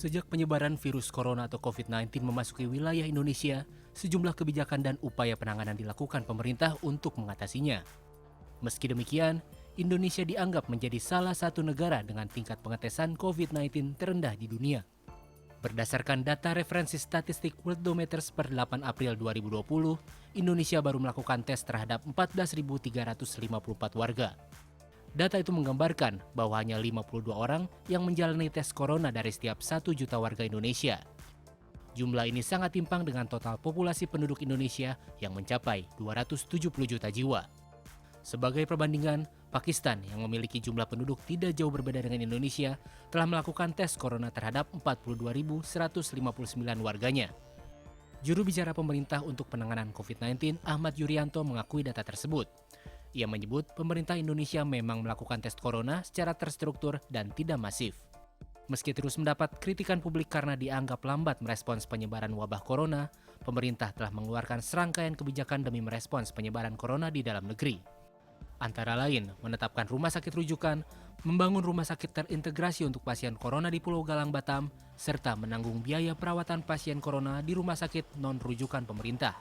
Sejak penyebaran virus corona atau COVID-19 memasuki wilayah Indonesia, sejumlah kebijakan dan upaya penanganan dilakukan pemerintah untuk mengatasinya. Meski demikian, Indonesia dianggap menjadi salah satu negara dengan tingkat pengetesan COVID-19 terendah di dunia. Berdasarkan data referensi statistik Worldometers per 8 April 2020, Indonesia baru melakukan tes terhadap 14.354 warga. Data itu menggambarkan bahwa hanya 52 orang yang menjalani tes corona dari setiap 1 juta warga Indonesia. Jumlah ini sangat timpang dengan total populasi penduduk Indonesia yang mencapai 270 juta jiwa. Sebagai perbandingan, Pakistan yang memiliki jumlah penduduk tidak jauh berbeda dengan Indonesia telah melakukan tes corona terhadap 42.159 warganya. Juru bicara pemerintah untuk penanganan COVID-19, Ahmad Yuryanto, mengakui data tersebut. Ia menyebut pemerintah Indonesia memang melakukan tes corona secara terstruktur dan tidak masif. Meski terus mendapat kritikan publik karena dianggap lambat merespons penyebaran wabah corona, pemerintah telah mengeluarkan serangkaian kebijakan demi merespons penyebaran corona di dalam negeri. Antara lain, menetapkan rumah sakit rujukan, membangun rumah sakit terintegrasi untuk pasien corona di Pulau Galang, Batam, serta menanggung biaya perawatan pasien corona di rumah sakit non-rujukan pemerintah.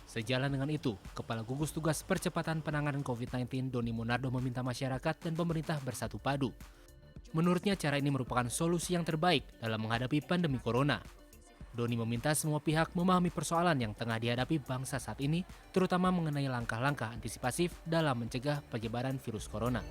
Sejalan dengan itu, Kepala Gugus Tugas Percepatan Penanganan COVID-19 Doni Monardo meminta masyarakat dan pemerintah bersatu padu. Menurutnya cara ini merupakan solusi yang terbaik dalam menghadapi pandemi corona. Doni meminta semua pihak memahami persoalan yang tengah dihadapi bangsa saat ini, terutama mengenai langkah-langkah antisipasif dalam mencegah penyebaran virus corona.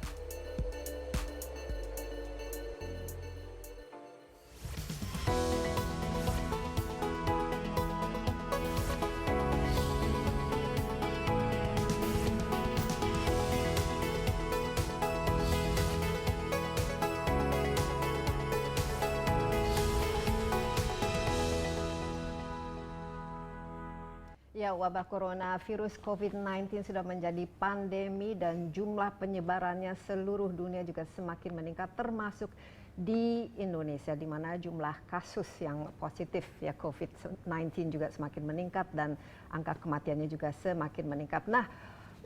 Ya, wabah coronavirus COVID-19 sudah menjadi pandemi dan jumlah penyebarannya seluruh dunia juga semakin meningkat, termasuk di Indonesia, di mana jumlah kasus yang positif ya COVID-19 juga semakin meningkat dan angka kematiannya juga semakin meningkat. Nah,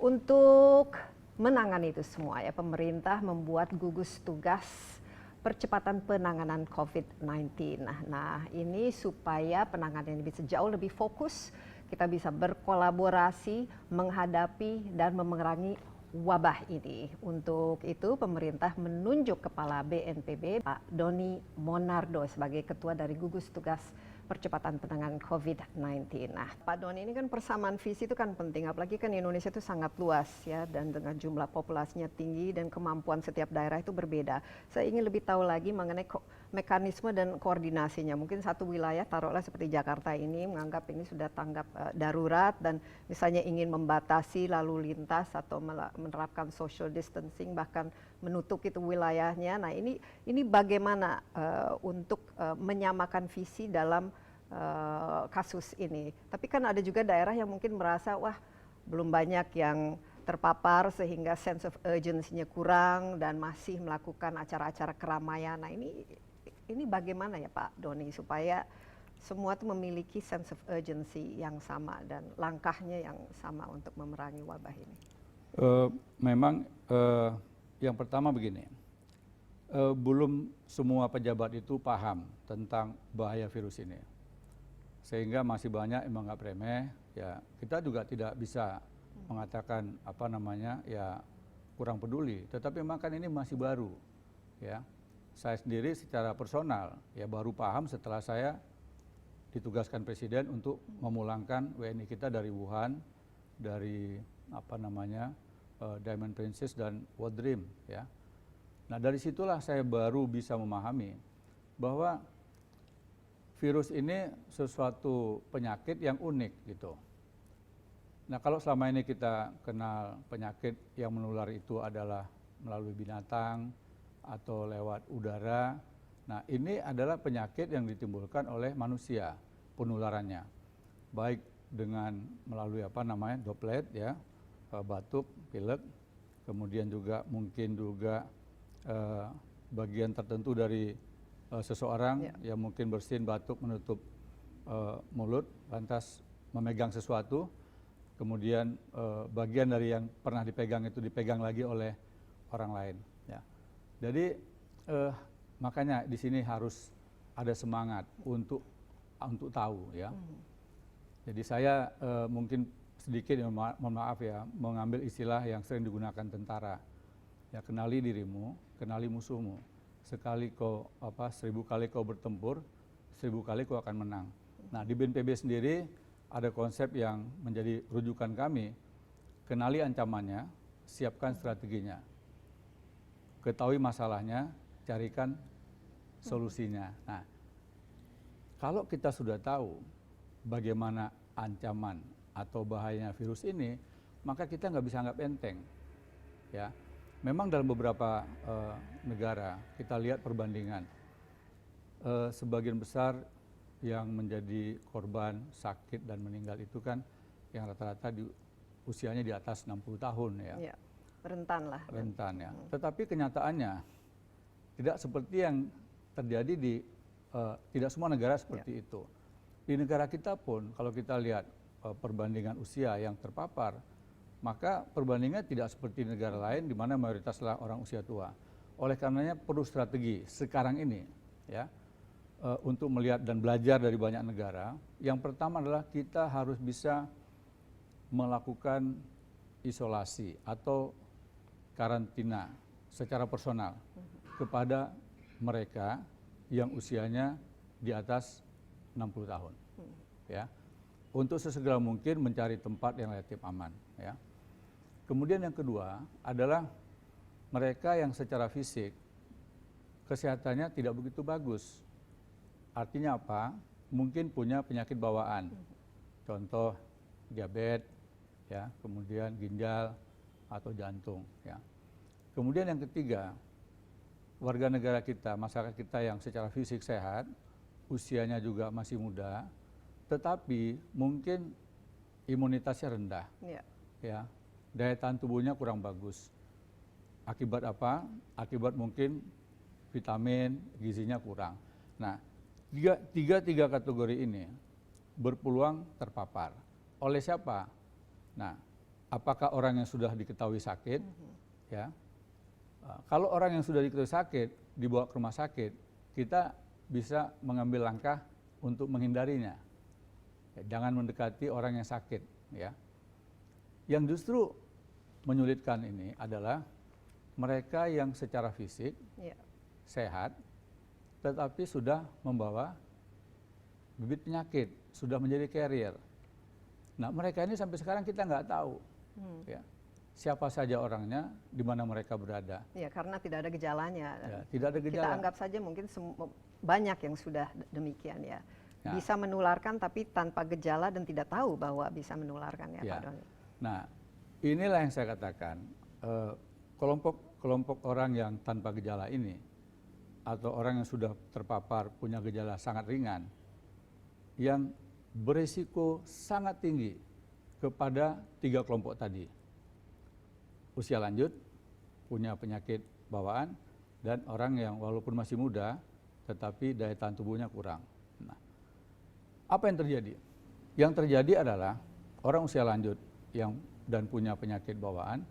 untuk menangani itu semua ya, pemerintah membuat gugus tugas percepatan penanganan COVID-19. Nah, ini supaya penanganan bisa jauh lebih fokus, kita bisa berkolaborasi menghadapi dan memerangi wabah ini. Untuk itu pemerintah menunjuk Kepala BNPB Pak Doni Monardo sebagai Ketua dari Gugus Tugas Percepatan Penanganan COVID-19. Nah, Pak Doni, ini kan persamaan visi itu kan penting, apalagi kan Indonesia itu sangat luas ya, dan dengan jumlah populasinya tinggi dan kemampuan setiap daerah itu berbeda. Saya ingin lebih tahu lagi mengenai mekanisme dan koordinasinya. Mungkin satu wilayah, taruhlah seperti Jakarta ini, menganggap ini sudah tanggap darurat dan misalnya ingin membatasi lalu lintas atau menerapkan social distancing, bahkan menutup itu wilayahnya. Nah, ini bagaimana untuk menyamakan visi dalam kasus ini. Tapi kan ada juga daerah yang mungkin merasa, wah belum banyak yang terpapar sehingga sense of urgency-nya kurang dan masih melakukan acara-acara keramaian. Nah, ini bagaimana ya Pak Doni supaya semua itu memiliki sense of urgency yang sama dan langkahnya yang sama untuk memerangi wabah ini? Memang yang pertama begini, belum semua pejabat itu paham tentang bahaya virus ini. Sehingga masih banyak yang menganggap remeh, ya kita juga tidak bisa mengatakan ya kurang peduli. Tetapi memang kan ini masih baru, ya. Saya sendiri secara personal ya baru paham setelah saya ditugaskan Presiden untuk memulangkan WNI kita dari Wuhan, dari Diamond Princess dan World Dream, ya. Nah, dari situlah saya baru bisa memahami bahwa virus ini sesuatu penyakit yang unik gitu. Nah, kalau selama ini kita kenal penyakit yang menular itu adalah melalui binatang atau lewat udara, nah ini adalah penyakit yang ditimbulkan oleh manusia penularannya, baik dengan melalui droplet ya, batuk, pilek, kemudian juga mungkin juga bagian tertentu dari seseorang yang mungkin bersin, batuk, menutup mulut, lantas memegang sesuatu, kemudian bagian dari yang pernah dipegang itu dipegang lagi oleh orang lain. Ya. Jadi makanya di sini harus ada semangat untuk tahu ya. Jadi saya mungkin sedikit mohon maaf ya, mengambil istilah yang sering digunakan tentara. Ya, kenali dirimu, kenali musuhmu. 1000 kali kau bertempur, 1000 kali kau akan menang. Nah, di BNPB sendiri ada konsep yang menjadi rujukan kami. Kenali ancamannya, siapkan strateginya. Ketahui masalahnya, carikan solusinya. Nah, kalau kita sudah tahu bagaimana ancaman atau bahayanya virus ini, maka kita nggak bisa anggap enteng. Ya, memang dalam beberapa negara kita lihat perbandingan, sebagian besar yang menjadi korban sakit dan meninggal itu kan yang rata-rata usianya di atas 60 tahun ya. Rentan lah. Rentan ya. Tetapi kenyataannya tidak seperti yang terjadi di tidak semua negara seperti itu. Di negara kita pun kalau kita lihat perbandingan usia yang terpapar, maka perbandingan tidak seperti negara lain di mana mayoritas adalah orang usia tua. Oleh karenanya perlu strategi sekarang ini ya untuk melihat dan belajar dari banyak negara. Yang pertama adalah kita harus bisa melakukan isolasi atau karantina secara personal kepada mereka yang usianya di atas 60 tahun. Ya. Untuk sesegera mungkin mencari tempat yang relatif aman. Ya. Kemudian yang kedua adalah mereka yang secara fisik kesehatannya tidak begitu bagus. Artinya apa? Mungkin punya penyakit bawaan. Contoh diabetes, ya, kemudian ginjal atau jantung. Ya. Kemudian yang ketiga, warga negara kita, masyarakat kita yang secara fisik sehat, usianya juga masih muda, tetapi mungkin imunitasnya rendah, ya, daya tahan tubuhnya kurang bagus. Akibat apa? Akibat mungkin vitamin, gizinya kurang. Nah, tiga kategori ini berpeluang terpapar. Oleh siapa? Nah, apakah orang yang sudah diketahui sakit? Ya, kalau orang yang sudah diketahui sakit dibawa ke rumah sakit, kita bisa mengambil langkah untuk menghindarinya. Ya, jangan mendekati orang yang sakit. Ya, yang justru menyulitkan ini adalah mereka yang secara fisik sehat, tetapi sudah membawa bibit penyakit, sudah menjadi carrier. Nah, mereka ini sampai sekarang kita nggak tahu ya, siapa saja orangnya, di mana mereka berada. Ya, karena tidak ada gejalanya. Ya, tidak ada gejala. Kita anggap saja mungkin banyak yang sudah demikian ya. Bisa menularkan tapi tanpa gejala dan tidak tahu bahwa bisa menularkan ya, Pak Doni. Nah, inilah yang saya katakan, kelompok orang yang tanpa gejala ini atau orang yang sudah terpapar punya gejala sangat ringan, yang berisiko sangat tinggi kepada 3 kelompok tadi. Usia lanjut, punya penyakit bawaan, dan orang yang walaupun masih muda, tetapi daya tahan tubuhnya kurang. Nah, apa yang terjadi? Yang terjadi adalah orang usia lanjut dan punya penyakit bawaan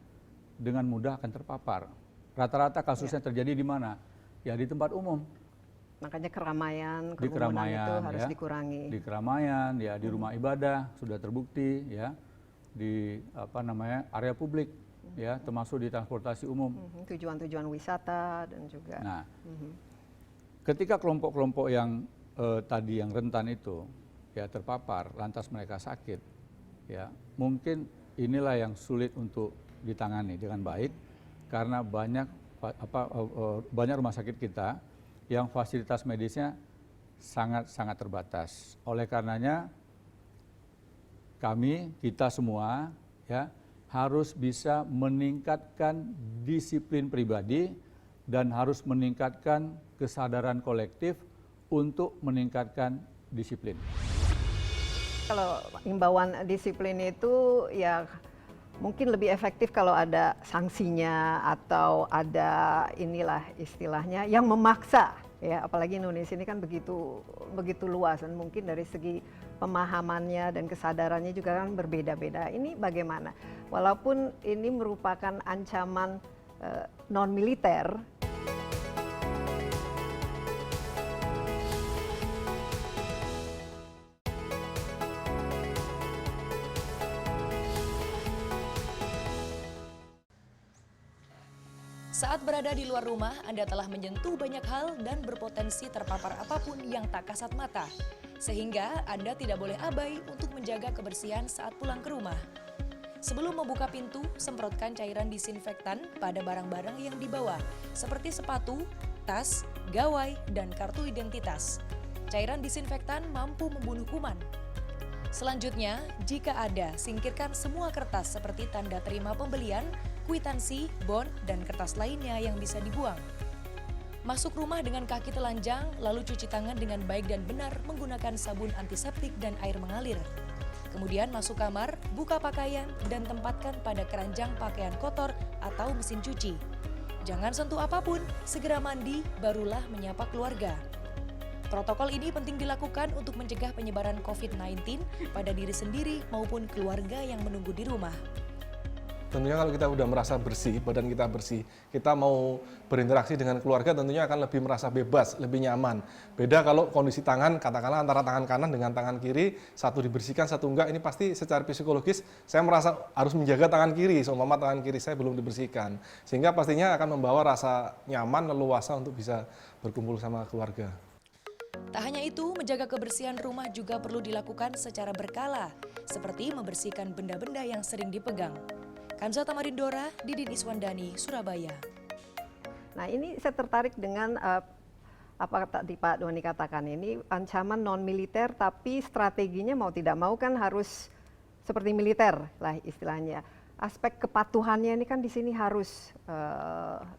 dengan mudah akan terpapar. Rata-rata kasusnya terjadi di mana? Ya di tempat umum. Makanya kerumunan itu harus dikurangi. Di keramaian, ya di rumah ibadah sudah terbukti, ya di area publik, ya termasuk di transportasi umum. Tujuan-tujuan wisata dan juga. Nah, ketika kelompok-kelompok yang tadi yang rentan itu ya terpapar, lantas mereka sakit, ya mungkin inilah yang sulit untuk ditangani dengan baik karena banyak rumah sakit kita yang fasilitas medisnya sangat terbatas. Oleh karenanya kita semua ya harus bisa meningkatkan disiplin pribadi dan harus meningkatkan kesadaran kolektif untuk meningkatkan disiplin. Kalau imbauan disiplin itu ya mungkin lebih efektif kalau ada sanksinya atau ada inilah istilahnya yang memaksa ya, apalagi Indonesia ini kan begitu luas dan mungkin dari segi pemahamannya dan kesadarannya juga kan berbeda-beda. Ini bagaimana? Walaupun ini merupakan ancaman non militer. Saat berada di luar rumah, Anda telah menyentuh banyak hal dan berpotensi terpapar apapun yang tak kasat mata. Sehingga Anda tidak boleh abai untuk menjaga kebersihan saat pulang ke rumah. Sebelum membuka pintu, semprotkan cairan disinfektan pada barang-barang yang dibawa, seperti sepatu, tas, gawai, dan kartu identitas. Cairan disinfektan mampu membunuh kuman. Selanjutnya, jika ada, singkirkan semua kertas seperti tanda terima pembelian, kwitansi, bon, dan kertas lainnya yang bisa dibuang. Masuk rumah dengan kaki telanjang, lalu cuci tangan dengan baik dan benar menggunakan sabun antiseptik dan air mengalir. Kemudian masuk kamar, buka pakaian, dan tempatkan pada keranjang pakaian kotor atau mesin cuci. Jangan sentuh apapun, segera mandi, barulah menyapa keluarga. Protokol ini penting dilakukan untuk mencegah penyebaran COVID-19 pada diri sendiri maupun keluarga yang menunggu di rumah. Tentunya kalau kita udah merasa bersih, badan kita bersih, kita mau berinteraksi dengan keluarga tentunya akan lebih merasa bebas, lebih nyaman. Beda kalau kondisi tangan, katakanlah antara tangan kanan dengan tangan kiri, satu dibersihkan, satu enggak, ini pasti secara psikologis saya merasa harus menjaga tangan kiri, seumpama tangan kiri saya belum dibersihkan. Sehingga pastinya akan membawa rasa nyaman, leluasa untuk bisa berkumpul sama keluarga. Tak hanya itu, menjaga kebersihan rumah juga perlu dilakukan secara berkala, seperti membersihkan benda-benda yang sering dipegang. Kanza Tamarindora, Didin Iswandani, Surabaya. Nah, ini saya tertarik dengan apa tadi Pak Doni katakan, ini ancaman non-militer tapi strateginya mau tidak mau kan harus seperti militer lah istilahnya. Aspek kepatuhannya ini kan di sini harus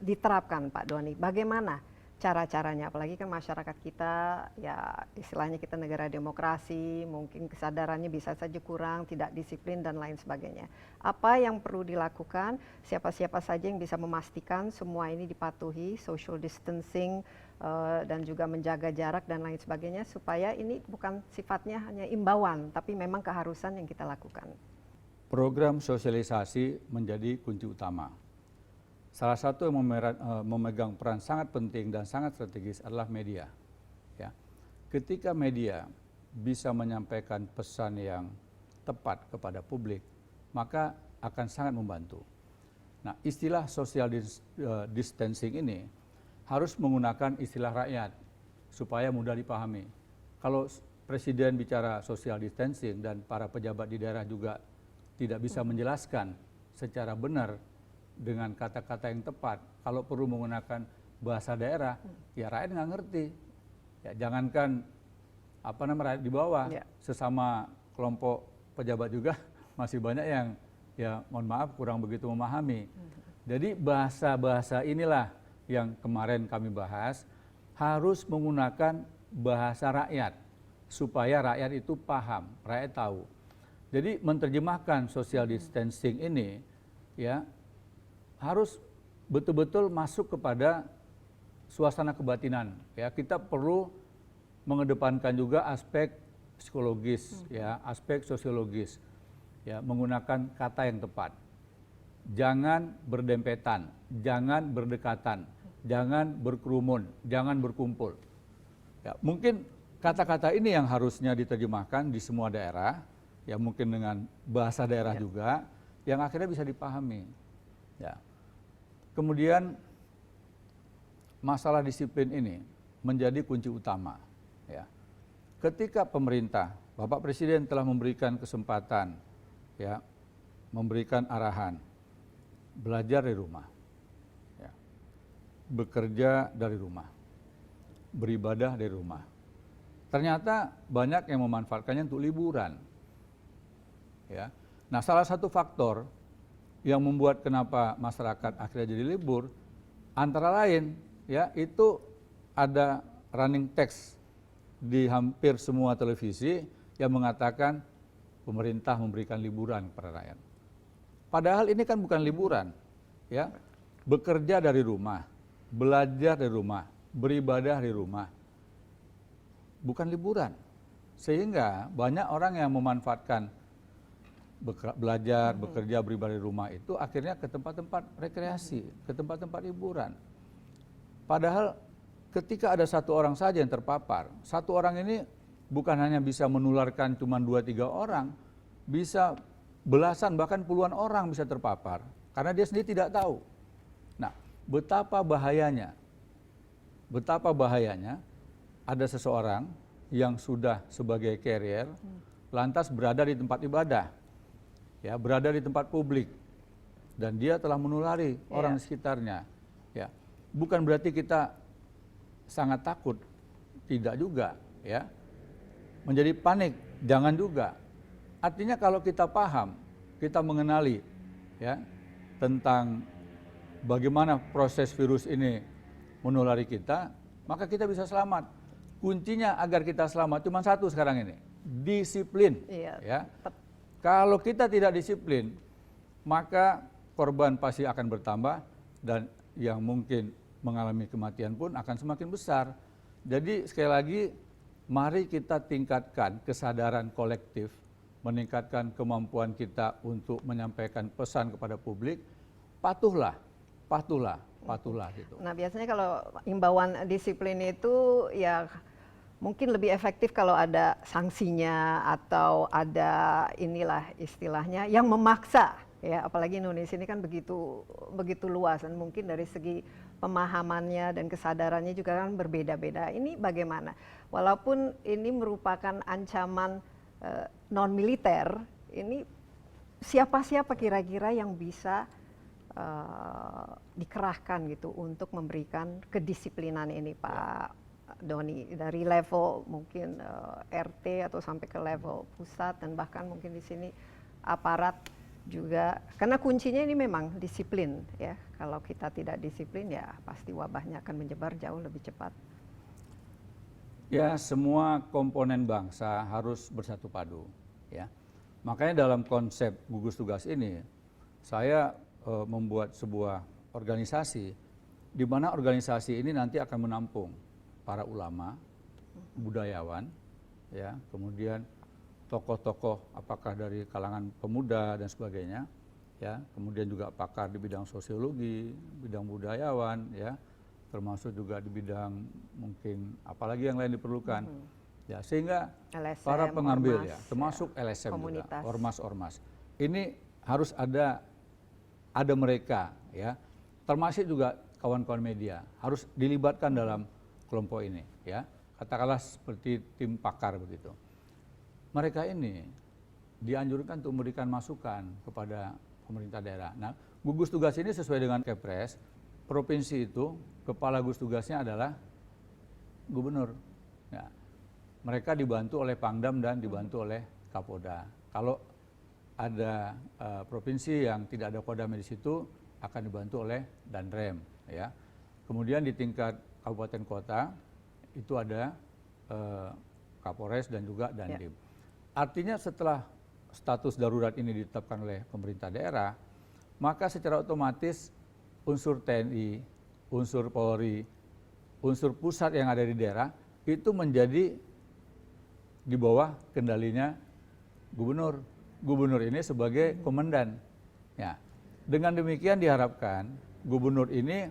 diterapkan Pak Doni. Bagaimana cara-caranya, apalagi kan masyarakat kita ya istilahnya kita negara demokrasi, mungkin kesadarannya bisa saja kurang, tidak disiplin dan lain sebagainya. Apa yang perlu dilakukan, siapa-siapa saja yang bisa memastikan semua ini dipatuhi, social distancing dan juga menjaga jarak dan lain sebagainya, supaya ini bukan sifatnya hanya imbauan, tapi memang keharusan yang kita lakukan. Program sosialisasi menjadi kunci utama. Salah satu yang memegang peran sangat penting dan sangat strategis adalah media. Ya. Ketika media bisa menyampaikan pesan yang tepat kepada publik, maka akan sangat membantu. Nah, istilah social distancing ini harus menggunakan istilah rakyat supaya mudah dipahami. Kalau presiden bicara social distancing dan para pejabat di daerah juga tidak bisa menjelaskan secara benar dengan kata-kata yang tepat, kalau perlu menggunakan bahasa daerah, ya rakyat nggak ngerti. Ya, jangankan rakyat di bawah, sesama kelompok pejabat juga masih banyak yang ya mohon maaf kurang begitu memahami. Jadi bahasa-bahasa inilah yang kemarin kami bahas, harus menggunakan bahasa rakyat supaya rakyat itu paham, rakyat tahu. Jadi menerjemahkan social distancing ini ya harus betul-betul masuk kepada suasana kebatinan. Ya, kita perlu mengedepankan juga aspek psikologis, ya, aspek sosiologis, ya, menggunakan kata yang tepat. Jangan berdempetan, jangan berdekatan, jangan berkerumun, jangan berkumpul. Ya, mungkin kata-kata ini yang harusnya diterjemahkan di semua daerah, ya mungkin dengan bahasa daerah juga, yang akhirnya bisa dipahami. Ya. Kemudian masalah disiplin ini menjadi kunci utama. Ya. Ketika pemerintah, Bapak Presiden telah memberikan kesempatan, ya, memberikan arahan, belajar dari rumah, ya, bekerja dari rumah, beribadah dari rumah. Ternyata banyak yang memanfaatkannya untuk liburan. Ya. Nah, salah satu faktor yang membuat kenapa masyarakat akhirnya jadi libur, antara lain ya itu ada running text di hampir semua televisi yang mengatakan pemerintah memberikan liburan kepada rakyat. Padahal ini kan bukan liburan, ya, bekerja dari rumah, belajar dari rumah, beribadah dari rumah, bukan liburan. Sehingga banyak orang yang memanfaatkan belajar, bekerja, beribadah di rumah itu akhirnya ke tempat-tempat rekreasi, ke tempat-tempat hiburan. Padahal ketika ada satu orang saja yang terpapar, satu orang ini bukan hanya bisa menularkan cuma 2-3 orang, bisa belasan bahkan puluhan orang bisa terpapar karena dia sendiri tidak tahu. Nah, betapa bahayanya ada seseorang yang sudah sebagai carrier lantas berada di tempat ibadah, ya, berada di tempat publik, dan dia telah menulari orang di sekitarnya. Ya, bukan berarti kita sangat takut, tidak juga, ya. Menjadi panik, jangan juga. Artinya kalau kita paham, kita mengenali, ya, tentang bagaimana proses virus ini menulari kita, maka kita bisa selamat. Kuncinya agar kita selamat cuma satu sekarang ini, disiplin. Ya. Kalau kita tidak disiplin, maka korban pasti akan bertambah dan yang mungkin mengalami kematian pun akan semakin besar. Jadi sekali lagi, mari kita tingkatkan kesadaran kolektif, meningkatkan kemampuan kita untuk menyampaikan pesan kepada publik, patuhlah gitu. Nah, biasanya kalau imbauan disiplin itu ya mungkin lebih efektif kalau ada sanksinya atau ada inilah istilahnya yang memaksa, ya, apalagi Indonesia ini kan begitu luas dan mungkin dari segi pemahamannya dan kesadarannya juga kan berbeda-beda. Ini bagaimana? Walaupun ini merupakan ancaman non militer, ini siapa-siapa kira-kira yang bisa dikerahkan gitu untuk memberikan kedisiplinan ini, Pak Doni, dari level mungkin RT atau sampai ke level pusat dan bahkan mungkin di sini aparat juga, karena kuncinya ini memang disiplin, ya. Kalau kita tidak disiplin ya pasti wabahnya akan menyebar jauh lebih cepat. Ya, semua komponen bangsa harus bersatu padu, ya. Makanya dalam konsep gugus tugas ini saya membuat sebuah organisasi di mana organisasi ini nanti akan menampung para ulama, budayawan, ya, kemudian tokoh-tokoh apakah dari kalangan pemuda dan sebagainya, ya, kemudian juga pakar di bidang sosiologi, bidang budayawan, ya, termasuk juga di bidang mungkin apalagi yang lain diperlukan, ya, sehingga LSM, para pengambil, ormas, ya, termasuk LSM komunitas, juga, ormas-ormas, ini harus ada mereka, ya, termasuk juga kawan-kawan media harus dilibatkan dalam kelompok ini, ya, katakanlah seperti tim pakar begitu. Mereka ini dianjurkan untuk memberikan masukan kepada pemerintah daerah. Nah, gugus tugas ini sesuai dengan Kepres, provinsi itu kepala gugus tugasnya adalah gubernur. Ya, mereka dibantu oleh Pangdam dan dibantu oleh Kapolda. Kalau ada provinsi yang tidak ada kodam di situ akan dibantu oleh Danrem, ya. Kemudian di tingkat kabupaten kota itu ada Kapolres dan juga Dandim. Ya. Artinya setelah status darurat ini ditetapkan oleh pemerintah daerah, maka secara otomatis unsur TNI, unsur Polri, unsur pusat yang ada di daerah itu menjadi di bawah kendalinya gubernur. Gubernur ini sebagai komandan. Ya. Dengan demikian diharapkan gubernur ini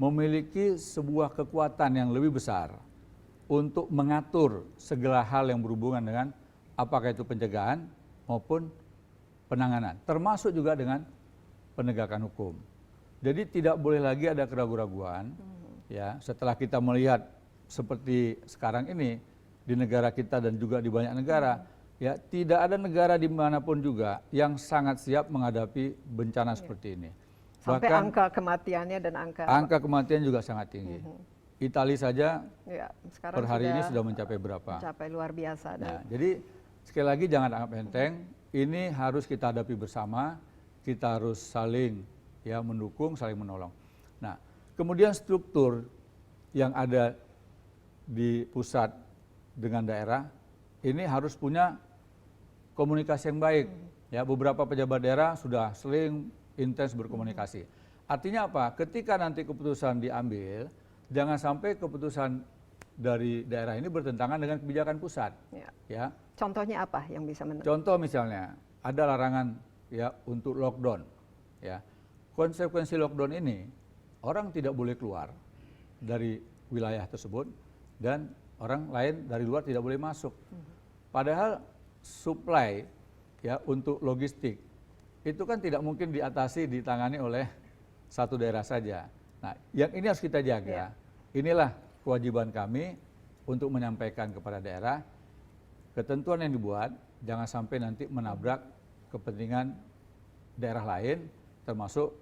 memiliki sebuah kekuatan yang lebih besar untuk mengatur segala hal yang berhubungan dengan apakah itu pencegahan maupun penanganan, termasuk juga dengan penegakan hukum. Jadi tidak boleh lagi ada keraguan-raguan, ya, setelah kita melihat seperti sekarang ini di negara kita dan juga di banyak negara, ya, tidak ada negara dimanapun juga yang sangat siap menghadapi bencana seperti ini. Sampai bahkan angka kematiannya dan angka kematian juga sangat tinggi. Italia saja ya, per hari ini sudah mencapai berapa? Mencapai luar biasa. Nah, jadi sekali lagi jangan anggap enteng, ini harus kita hadapi bersama, kita harus saling, ya, mendukung, saling menolong. Nah, kemudian struktur yang ada di pusat dengan daerah ini harus punya komunikasi yang baik. Ya, beberapa pejabat daerah sudah sering intens berkomunikasi. Artinya apa? Ketika nanti keputusan diambil, jangan sampai keputusan dari daerah ini bertentangan dengan kebijakan pusat. Ya. Contohnya apa yang bisa Contoh misalnya ada larangan, ya, untuk lockdown. Ya. Konsekuensi lockdown ini orang tidak boleh keluar dari wilayah tersebut dan orang lain dari luar tidak boleh masuk. Padahal supply, ya, untuk logistik itu kan tidak mungkin ditangani oleh satu daerah saja. Nah, yang ini harus kita jaga. Ya. Inilah kewajiban kami untuk menyampaikan kepada daerah ketentuan yang dibuat jangan sampai nanti menabrak kepentingan daerah lain, termasuk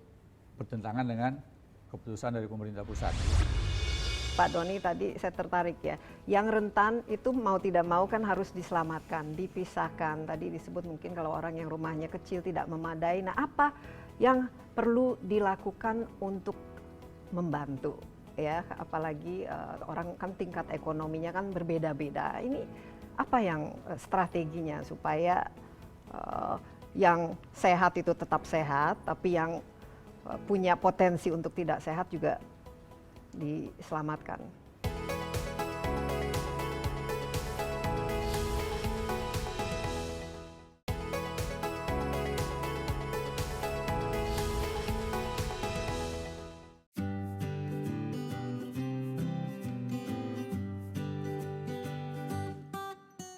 bertentangan dengan keputusan dari pemerintah pusat. Pak Doni, tadi saya tertarik ya, yang rentan itu mau tidak mau kan harus diselamatkan, dipisahkan. Tadi disebut mungkin kalau orang yang rumahnya kecil tidak memadai. Nah, apa yang perlu dilakukan untuk membantu ya, apalagi orang kan tingkat ekonominya kan berbeda-beda. Ini apa yang strateginya supaya yang sehat itu tetap sehat, tapi yang punya potensi untuk tidak sehat juga diselamatkan.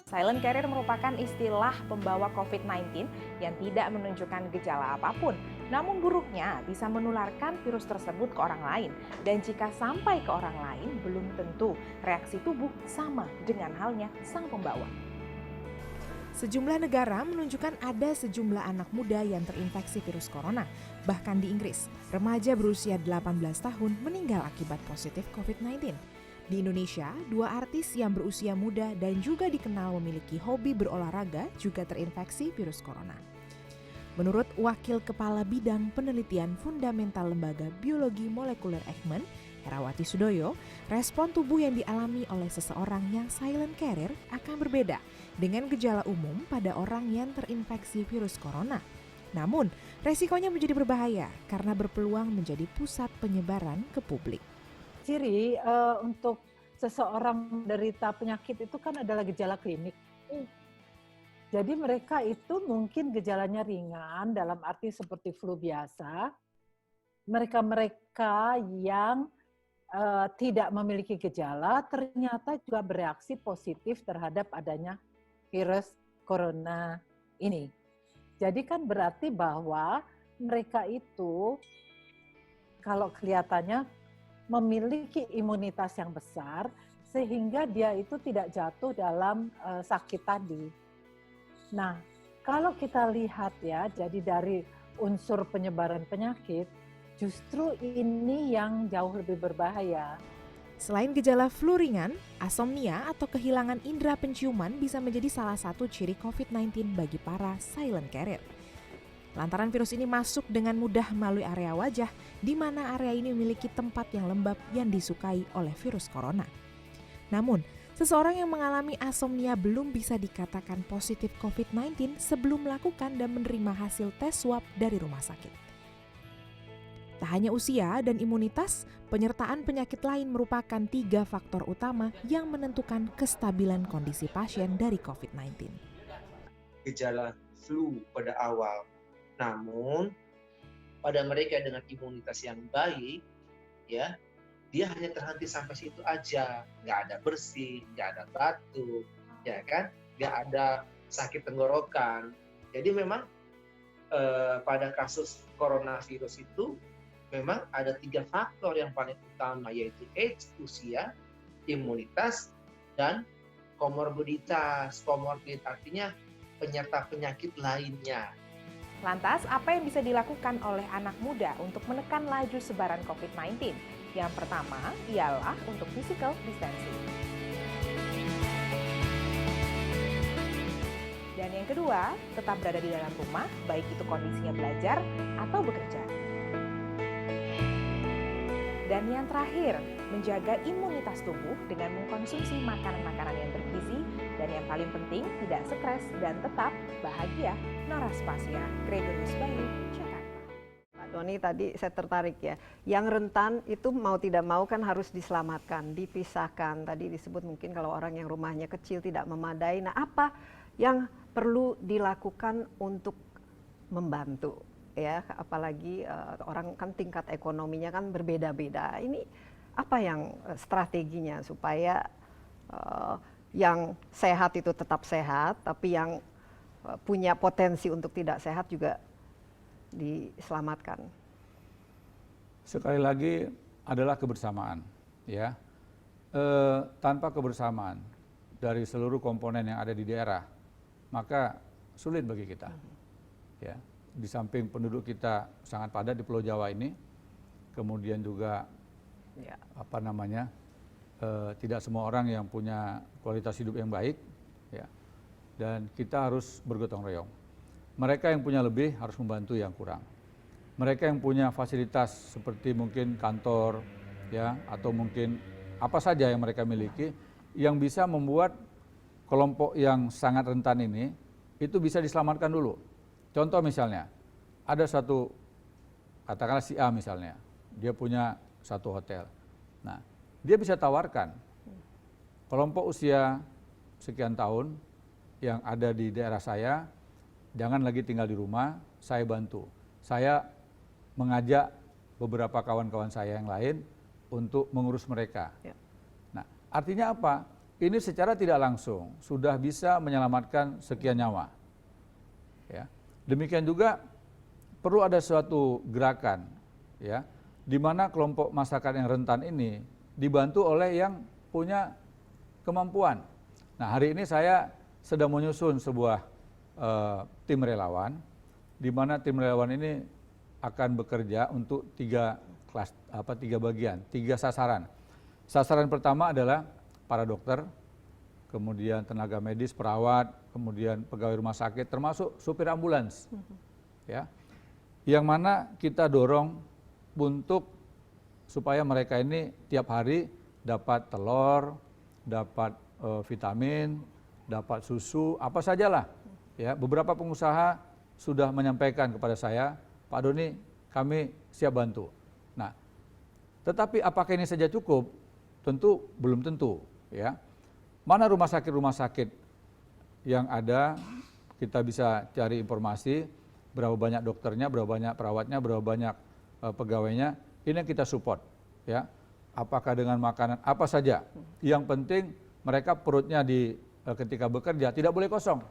Silent carrier merupakan istilah pembawa COVID-19 yang tidak menunjukkan gejala apapun. Namun buruknya bisa menularkan virus tersebut ke orang lain. Dan jika sampai ke orang lain, belum tentu reaksi tubuh sama dengan halnya sang pembawa. Sejumlah negara menunjukkan ada sejumlah anak muda yang terinfeksi virus corona. Bahkan di Inggris, remaja berusia 18 tahun meninggal akibat positif COVID-19. Di Indonesia, 2 artis yang berusia muda dan juga dikenal memiliki hobi berolahraga juga terinfeksi virus corona. Menurut Wakil Kepala Bidang Penelitian Fundamental Lembaga Biologi Molekuler Eijkman, Herawati Sudoyo, respon tubuh yang dialami oleh seseorang yang silent carrier akan berbeda dengan gejala umum pada orang yang terinfeksi virus corona. Namun, resikonya menjadi berbahaya karena berpeluang menjadi pusat penyebaran ke publik. Ciri untuk seseorang menderita penyakit itu kan adalah gejala klinik. Jadi mereka itu mungkin gejalanya ringan dalam arti seperti flu biasa. Mereka yang tidak memiliki gejala ternyata juga bereaksi positif terhadap adanya virus corona ini. Jadi kan berarti bahwa mereka itu kalau kelihatannya memiliki imunitas yang besar sehingga dia itu tidak jatuh dalam sakit tadi. Nah, kalau kita lihat ya, jadi dari unsur penyebaran penyakit, justru ini yang jauh lebih berbahaya. Selain gejala flu ringan, asomnia atau kehilangan indera penciuman bisa menjadi salah satu ciri COVID-19 bagi para silent carrier. Lantaran virus ini masuk dengan mudah melalui area wajah, di mana area ini memiliki tempat yang lembab yang disukai oleh virus corona. Namun, seseorang yang mengalami asomnia belum bisa dikatakan positif COVID-19 sebelum melakukan dan menerima hasil tes swab dari rumah sakit. Tak hanya usia dan imunitas, penyertaan penyakit lain merupakan 3 faktor utama yang menentukan kestabilan kondisi pasien dari COVID-19. Gejala flu pada awal. Namun pada mereka dengan imunitas yang baik, ya, dia hanya terhenti sampai situ aja, nggak ada bersin, nggak ada batuk, ya kan, nggak ada sakit tenggorokan. Jadi memang pada kasus coronavirus itu memang ada 3 faktor yang paling utama, yaitu age, usia, imunitas, dan komorbiditas. Komorbid artinya penyerta penyakit lainnya. Lantas, apa yang bisa dilakukan oleh anak muda untuk menekan laju sebaran COVID-19? Yang pertama ialah untuk physical distancing. Dan yang kedua, tetap berada di dalam rumah, baik itu kondisinya belajar atau bekerja. Dan yang terakhir, menjaga imunitas tubuh dengan mengkonsumsi makanan-makanan yang bergizi, dan yang paling penting tidak stres dan tetap bahagia. Nora Spasia, Gregorius Bayu, Jakarta. Pak Doni, tadi saya tertarik ya, yang rentan itu mau tidak mau kan harus diselamatkan, dipisahkan. Tadi disebut mungkin kalau orang yang rumahnya kecil tidak memadai. Nah, apa yang perlu dilakukan untuk membantu? Ya, apalagi orang kan tingkat ekonominya kan berbeda-beda. Ini apa yang strateginya supaya yang sehat itu tetap sehat, tapi yang punya potensi untuk tidak sehat juga diselamatkan? Sekali lagi adalah kebersamaan, ya. Tanpa kebersamaan dari seluruh komponen yang ada di daerah, maka sulit bagi kita. Ya, di samping penduduk kita sangat padat di Pulau Jawa ini, kemudian juga tidak semua orang yang punya kualitas hidup yang baik, ya. Dan kita harus bergotong royong. Mereka yang punya lebih harus membantu yang kurang. Mereka yang punya fasilitas seperti mungkin kantor, ya, atau mungkin apa saja yang mereka miliki, yang bisa membuat kelompok yang sangat rentan ini itu bisa diselamatkan dulu. Contoh misalnya, ada satu, katakanlah si A misalnya, dia punya satu hotel. Nah, dia bisa tawarkan kelompok usia sekian tahun yang ada di daerah saya, jangan lagi tinggal di rumah, saya bantu. Saya mengajak beberapa kawan-kawan saya yang lain untuk mengurus mereka. Ya. Nah, artinya apa? Ini secara tidak langsung sudah bisa menyelamatkan sekian nyawa. Ya. Demikian juga perlu ada suatu gerakan, ya, di mana kelompok masyarakat yang rentan ini dibantu oleh yang punya kemampuan. Nah, hari ini saya sedang menyusun sebuah tim relawan, di mana tim relawan ini akan bekerja untuk tiga bagian, 3 sasaran. Sasaran pertama adalah para dokter, kemudian tenaga medis, perawat, kemudian pegawai rumah sakit, termasuk supir ambulans, ya, yang mana kita dorong untuk supaya mereka ini tiap hari dapat telur, dapat vitamin, dapat susu, apa sajalah. Ya, beberapa pengusaha sudah menyampaikan kepada saya, Pak Doni, kami siap bantu. Nah, tetapi apakah ini saja cukup? Tentu belum tentu. Ya, mana rumah sakit yang ada, kita bisa cari informasi berapa banyak dokternya, berapa banyak perawatnya, berapa banyak pegawainya. Ini yang kita support. Ya, apakah dengan makanan apa saja? Yang penting mereka perutnya ketika bekerja tidak boleh kosong.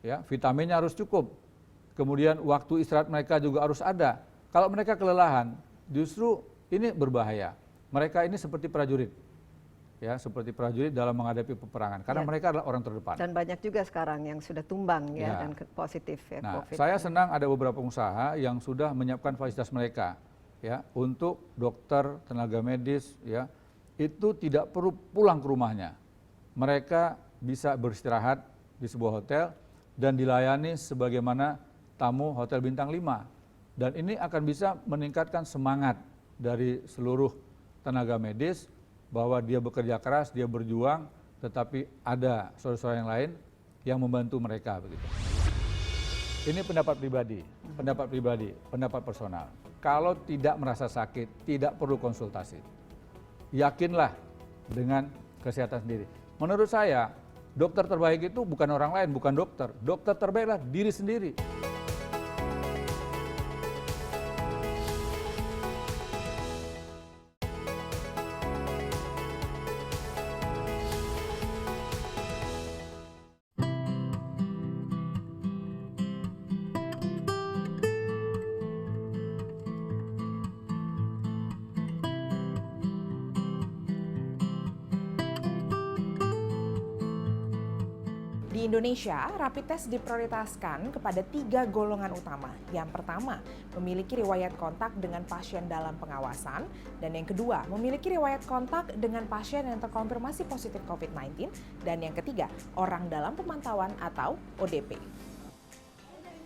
Ya, vitaminnya harus cukup. Kemudian waktu istirahat mereka juga harus ada. Kalau mereka kelelahan, justru ini berbahaya. Mereka ini seperti prajurit. Ya, seperti prajurit dalam menghadapi peperangan karena mereka adalah orang terdepan. Dan banyak juga sekarang yang sudah tumbang dan positif ya, nah, COVID. Saya senang ada beberapa pengusaha yang sudah menyiapkan fasilitas mereka, ya, untuk dokter, tenaga medis, ya, itu tidak perlu pulang ke rumahnya. Mereka bisa beristirahat di sebuah hotel dan dilayani sebagaimana tamu hotel bintang 5. Dan ini akan bisa meningkatkan semangat dari seluruh tenaga medis bahwa dia bekerja keras, dia berjuang, tetapi ada saudara-saudara yang lain yang membantu mereka begitu. Ini pendapat pribadi, pendapat personal. Kalau tidak merasa sakit, tidak perlu konsultasi. Yakinlah dengan kesehatan sendiri. Menurut saya, dokter terbaik itu bukan orang lain, bukan dokter. Dokter terbaiklah diri sendiri. Di Indonesia, rapid test diprioritaskan kepada 3 golongan utama. Yang pertama, memiliki riwayat kontak dengan pasien dalam pengawasan. Dan yang kedua, memiliki riwayat kontak dengan pasien yang terkonfirmasi positif COVID-19. Dan yang ketiga, orang dalam pemantauan atau ODP.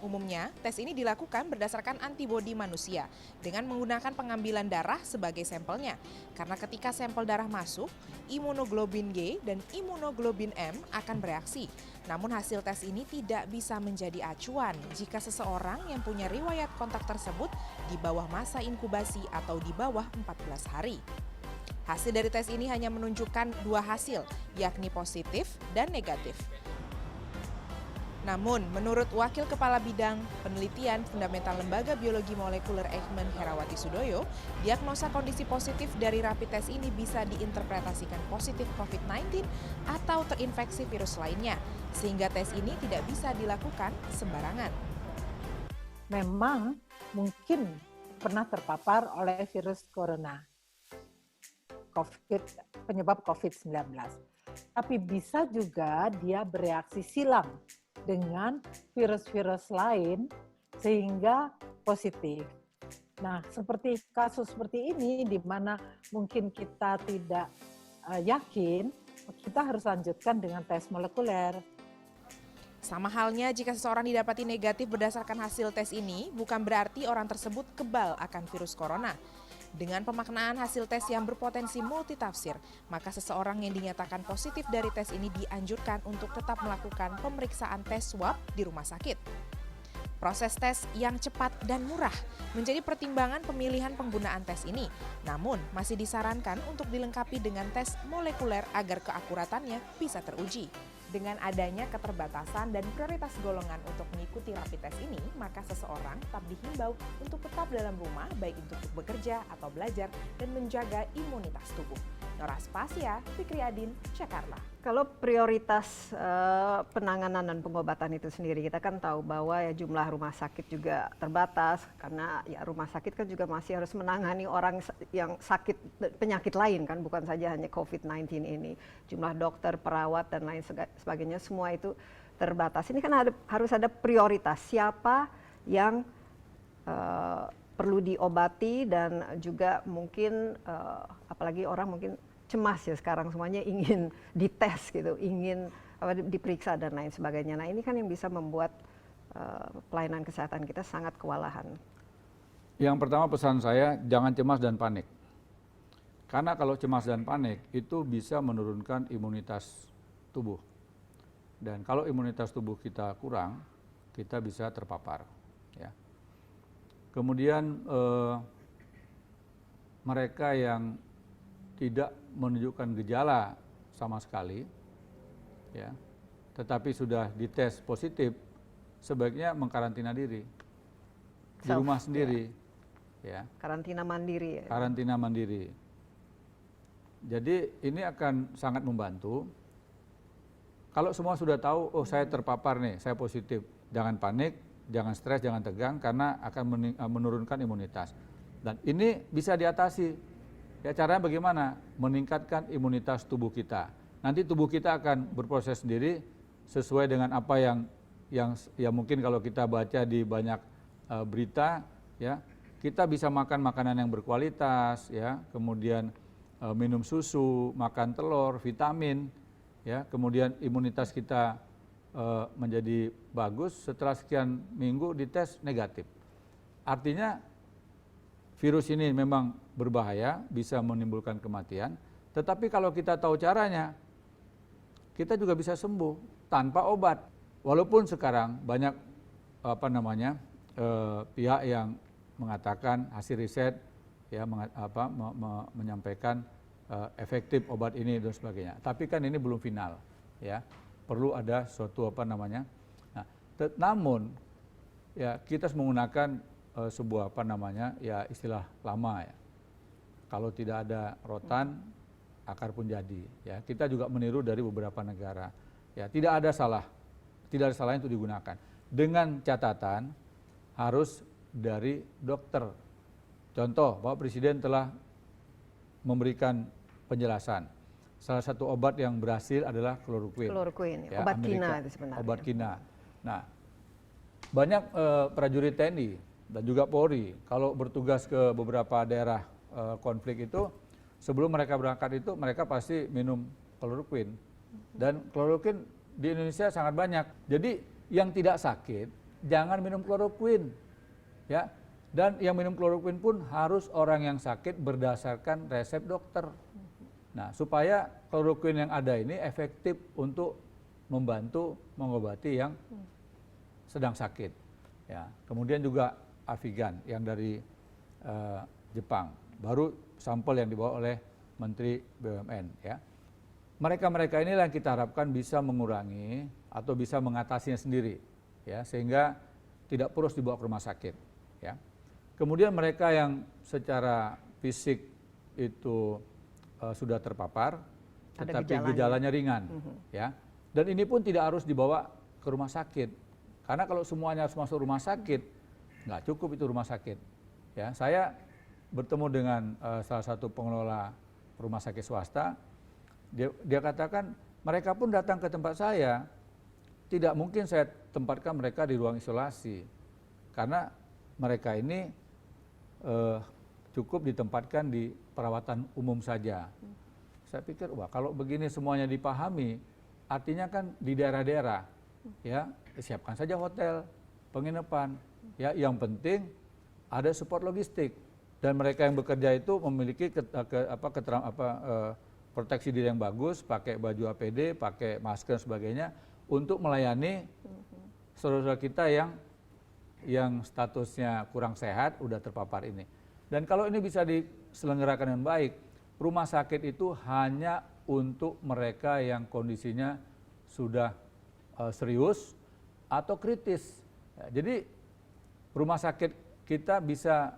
Umumnya, tes ini dilakukan berdasarkan antibodi manusia dengan menggunakan pengambilan darah sebagai sampelnya. Karena ketika sampel darah masuk, imunoglobin G dan imunoglobin M akan bereaksi. Namun hasil tes ini tidak bisa menjadi acuan jika seseorang yang punya riwayat kontak tersebut di bawah masa inkubasi atau di bawah 14 hari. Hasil dari tes ini hanya menunjukkan 2 hasil, yakni positif dan negatif. Namun, menurut Wakil Kepala Bidang Penelitian Fundamental Lembaga Biologi Molekuler Eijkman Herawati Sudoyo, diagnosa kondisi positif dari rapid test ini bisa diinterpretasikan positif COVID-19 atau terinfeksi virus lainnya, sehingga tes ini tidak bisa dilakukan sembarangan. Memang mungkin pernah terpapar oleh virus corona. penyebab COVID-19. Tapi bisa juga dia bereaksi silang dengan virus-virus lain sehingga positif. Nah, seperti kasus seperti ini di mana mungkin kita tidak yakin, kita harus lanjutkan dengan tes molekuler. Sama halnya jika seseorang didapati negatif berdasarkan hasil tes ini, bukan berarti orang tersebut kebal akan virus corona. Dengan pemaknaan hasil tes yang berpotensi multitafsir, maka seseorang yang dinyatakan positif dari tes ini dianjurkan untuk tetap melakukan pemeriksaan tes swab di rumah sakit. Proses tes yang cepat dan murah menjadi pertimbangan pemilihan penggunaan tes ini. Namun, masih disarankan untuk dilengkapi dengan tes molekuler agar keakuratannya bisa teruji. Dengan adanya keterbatasan dan prioritas golongan untuk mengikuti rapid test ini, maka seseorang tetap dihimbau untuk tetap dalam rumah, baik untuk bekerja atau belajar, dan menjaga imunitas tubuh. Nora Spasya, Fikri Adin, Jakarta. Kalau prioritas penanganan dan pengobatan itu sendiri, kita kan tahu bahwa ya jumlah rumah sakit juga terbatas, karena ya rumah sakit kan juga masih harus menangani orang yang sakit penyakit lain kan, bukan saja hanya COVID-19 ini. Jumlah dokter, perawat, dan lain sebagainya, semua itu terbatas. Ini kan harus ada prioritas, siapa yang perlu diobati, dan juga mungkin apalagi orang mungkin cemas ya sekarang, semuanya ingin dites gitu, ingin diperiksa dan lain sebagainya. Nah, ini kan yang bisa membuat pelayanan kesehatan kita sangat kewalahan. Yang pertama pesan saya, jangan cemas dan panik. Karena kalau cemas dan panik itu bisa menurunkan imunitas tubuh. Dan kalau imunitas tubuh kita kurang, kita bisa terpapar. Ya. Kemudian mereka yang tidak menunjukkan gejala sama sekali, ya, tetapi sudah dites positif, sebaiknya mengkarantina diri di rumah sendiri, ya. Karantina mandiri. Ya. Karantina mandiri. Jadi ini akan sangat membantu. Kalau semua sudah tahu, oh saya terpapar nih, saya positif, jangan panik, jangan stres, jangan tegang, karena akan menurunkan imunitas. Dan ini bisa diatasi. Ya, caranya bagaimana? Meningkatkan imunitas tubuh kita. Nanti tubuh kita akan berproses sendiri sesuai dengan apa yang mungkin kalau kita baca di banyak berita, ya, kita bisa makan makanan yang berkualitas, ya, kemudian minum susu, makan telur, vitamin, ya, kemudian imunitas kita menjadi bagus. Setelah sekian minggu dites negatif. Artinya virus ini memang berbahaya, bisa menimbulkan kematian, tetapi kalau kita tahu caranya, kita juga bisa sembuh tanpa obat. Walaupun sekarang banyak pihak yang mengatakan hasil riset, ya, menyampaikan efektif obat ini dan sebagainya. Tapi kan ini belum final, ya, perlu ada suatu Nah, namun ya kita harus menggunakan sebuah ya istilah lama, ya. Kalau tidak ada rotan, akar pun jadi. Ya, kita juga meniru dari beberapa negara. Ya, tidak ada salahnya untuk digunakan. Dengan catatan harus dari dokter. Contoh, Bapak Presiden telah memberikan penjelasan. Salah satu obat yang berhasil adalah kloroquine. Kloroquine, ya, obat kina itu sebenarnya. Obat kina. Nah, banyak prajurit TNI dan juga Polri kalau bertugas ke beberapa daerah konflik itu, sebelum mereka berangkat itu mereka pasti minum kloroquine. Dan kloroquine di Indonesia sangat banyak. Jadi yang tidak sakit jangan minum kloroquine, ya. Dan yang minum kloroquine pun harus orang yang sakit berdasarkan resep dokter. Nah, supaya kloroquine yang ada ini efektif untuk membantu mengobati yang sedang sakit. Ya, kemudian juga Avigan yang dari Jepang, baru sampel yang dibawa oleh Menteri BUMN. Ya, mereka inilah yang kita harapkan bisa mengurangi atau bisa mengatasinya sendiri, ya, sehingga tidak perlu dibawa ke rumah sakit. Ya, kemudian mereka yang secara fisik itu sudah terpapar, tetapi gejalanya ringan, ya, dan ini pun tidak harus dibawa ke rumah sakit, karena kalau semuanya harus masuk rumah sakit, nggak cukup itu rumah sakit. Ya, saya bertemu dengan salah satu pengelola rumah sakit swasta, dia katakan mereka pun datang ke tempat saya, tidak mungkin saya tempatkan mereka di ruang isolasi karena mereka ini cukup ditempatkan di perawatan umum saja. Saya pikir wah kalau begini semuanya dipahami, artinya kan di daerah-daerah ya siapkan saja hotel, penginapan, ya yang penting ada support logistik dan mereka yang bekerja itu memiliki proteksi diri yang bagus, pakai baju APD, pakai masker dan sebagainya untuk melayani saudara-saudara kita yang statusnya kurang sehat udah terpapar ini. Dan kalau ini bisa diselenggarakan dengan baik, rumah sakit itu hanya untuk mereka yang kondisinya sudah serius atau kritis. Ya, jadi rumah sakit kita bisa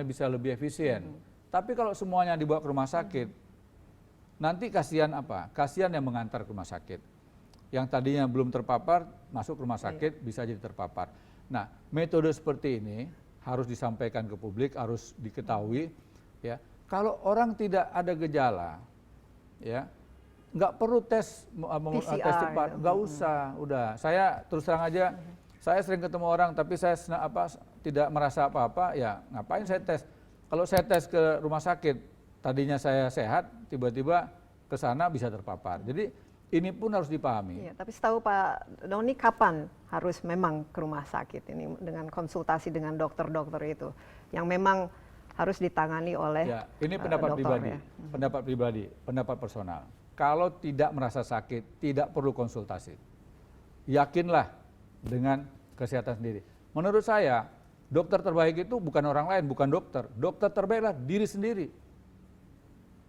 bisa lebih efisien. Tapi kalau semuanya dibawa ke rumah sakit, nanti kasihan apa? Kasihan yang mengantar ke rumah sakit. Yang tadinya belum terpapar masuk rumah sakit bisa jadi terpapar. Nah, metode seperti ini harus disampaikan ke publik, harus diketahui. Ya, kalau orang tidak ada gejala, ya nggak perlu tes cepat, nggak usah. Udah, saya terus terang aja. Saya sering ketemu orang, tapi saya tidak merasa apa-apa, ya ngapain saya tes? Kalau saya tes ke rumah sakit, tadinya saya sehat, tiba-tiba ke sana bisa terpapar. Jadi ini pun harus dipahami. Iya, tapi setahu Pak Doni kapan harus memang ke rumah sakit ini dengan konsultasi dengan dokter-dokter itu, yang memang harus ditangani oleh ya, ini pendapat pribadi, pendapat pribadi, pendapat personal. Kalau tidak merasa sakit, tidak perlu konsultasi. Yakinlah dengan kesehatan sendiri. Menurut saya, dokter terbaik itu bukan orang lain, bukan dokter. Dokter terbaiklah diri sendiri.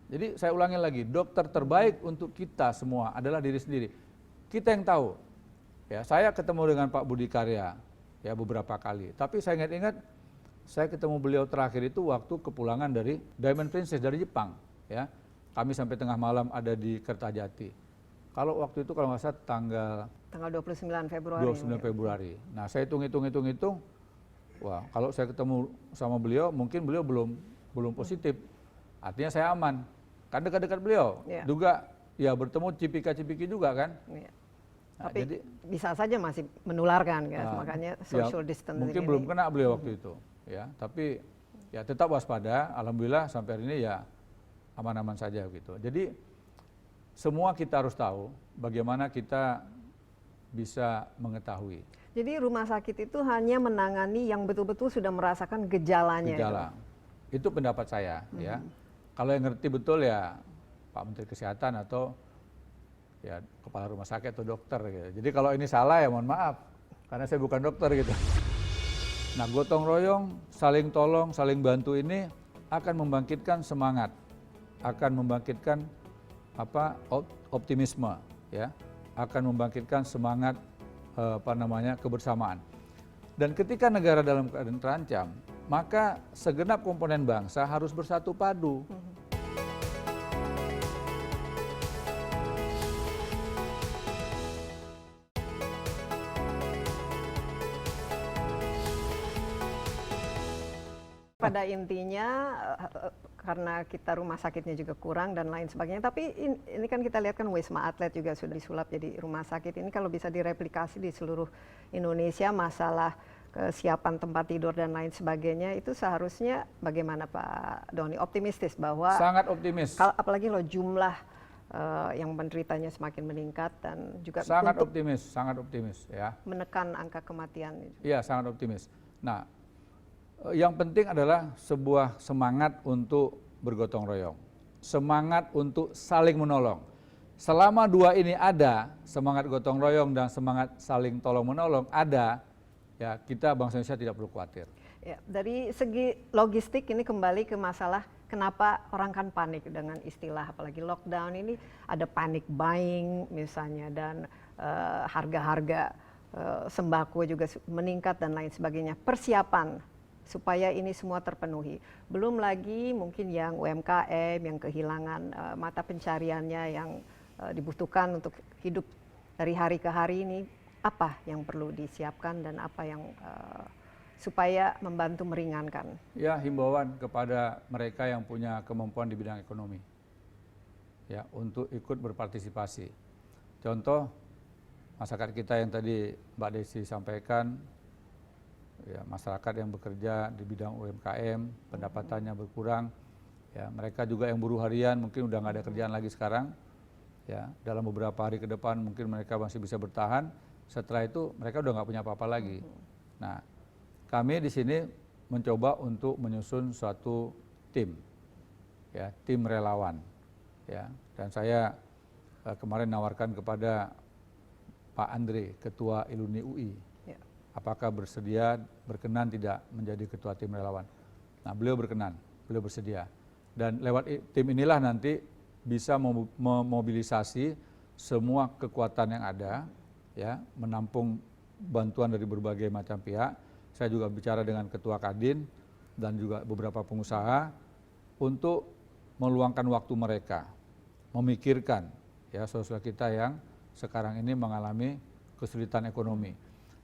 Jadi saya ulangi lagi, dokter terbaik untuk kita semua adalah diri sendiri. Kita yang tahu. Ya, saya ketemu dengan Pak Budi Karya ya beberapa kali. Tapi saya ingat-ingat, saya ketemu beliau terakhir itu waktu kepulangan dari Diamond Princess dari Jepang. Ya, kami sampai tengah malam ada di Kertajati. Kalau waktu itu kalau nggak salah tanggal 29 Februari. 29 Februari. Nah, saya hitung. Wah, kalau saya ketemu sama beliau, mungkin beliau belum positif. Artinya saya aman. Kan dekat-dekat beliau. Yeah. Juga ya bertemu cipika-cipiki juga kan. Yeah. Nah, tapi jadi bisa saja masih menularkan kan, makanya social distancing mungkin ini. belum kena beliau waktu itu. Ya, tapi ya tetap waspada. Alhamdulillah sampai hari ini ya aman-aman saja gitu. Jadi semua kita harus tahu bagaimana kita bisa mengetahui. Jadi rumah sakit itu hanya menangani yang betul-betul sudah merasakan gejalanya. Gejala. Itu pendapat saya. Ya. Kalau yang ngerti betul ya Pak Menteri Kesehatan atau ya kepala rumah sakit atau dokter. Gitu. Jadi kalau ini salah ya mohon maaf, karena saya bukan dokter gitu. Nah, gotong royong, saling tolong, saling bantu ini akan membangkitkan semangat, akan membangkitkan optimisme, ya, akan membangkitkan semangat kebersamaan. Dan ketika negara dalam keadaan terancam, maka segenap komponen bangsa harus bersatu padu. Pada intinya karena kita rumah sakitnya juga kurang dan lain sebagainya, tapi ini kan kita lihat kan Wisma Atlet juga sudah disulap jadi rumah sakit. Ini kalau bisa direplikasi di seluruh Indonesia, masalah kesiapan tempat tidur dan lain sebagainya, itu seharusnya bagaimana Pak Doni? Optimistis bahwa sangat optimis. Apalagi kalau jumlah yang menderitanya semakin meningkat dan juga sangat optimis ya. Menekan angka kematian. Iya, sangat optimis. Nah, yang penting adalah sebuah semangat untuk bergotong royong, semangat untuk saling menolong. Selama dua ini ada, semangat gotong royong dan semangat saling tolong menolong ada, ya kita bangsa Indonesia tidak perlu khawatir. Ya, dari segi logistik ini kembali ke masalah kenapa orang kan panik dengan istilah apalagi lockdown ini, ada panic buying misalnya, dan harga-harga sembako juga meningkat dan lain sebagainya. Persiapan supaya ini semua terpenuhi. Belum lagi mungkin yang UMKM yang kehilangan mata pencariannya yang dibutuhkan untuk hidup dari hari ke hari ini, apa yang perlu disiapkan dan apa yang supaya membantu meringankan? Ya, himbauan kepada mereka yang punya kemampuan di bidang ekonomi, ya, untuk ikut berpartisipasi. Contoh, masyarakat kita yang tadi Mbak Desi sampaikan, ya, masyarakat yang bekerja di bidang UMKM, pendapatannya berkurang, ya, mereka juga yang buruh harian mungkin udah nggak ada kerjaan lagi sekarang, ya, dalam beberapa hari ke depan mungkin mereka masih bisa bertahan, setelah itu mereka udah nggak punya apa-apa lagi. Nah, kami di sini mencoba untuk menyusun suatu tim, ya, tim relawan, ya, dan saya kemarin nawarkan kepada Pak Andre, Ketua Iluni UI, Ya. apakah berkenan tidak menjadi ketua tim relawan. Nah, beliau berkenan, beliau bersedia. Dan lewat tim inilah nanti bisa memobilisasi semua kekuatan yang ada, ya, menampung bantuan dari berbagai macam pihak. Saya juga bicara dengan Ketua Kadin dan juga beberapa pengusaha untuk meluangkan waktu mereka, memikirkan, ya, saudara kita yang sekarang ini mengalami kesulitan ekonomi.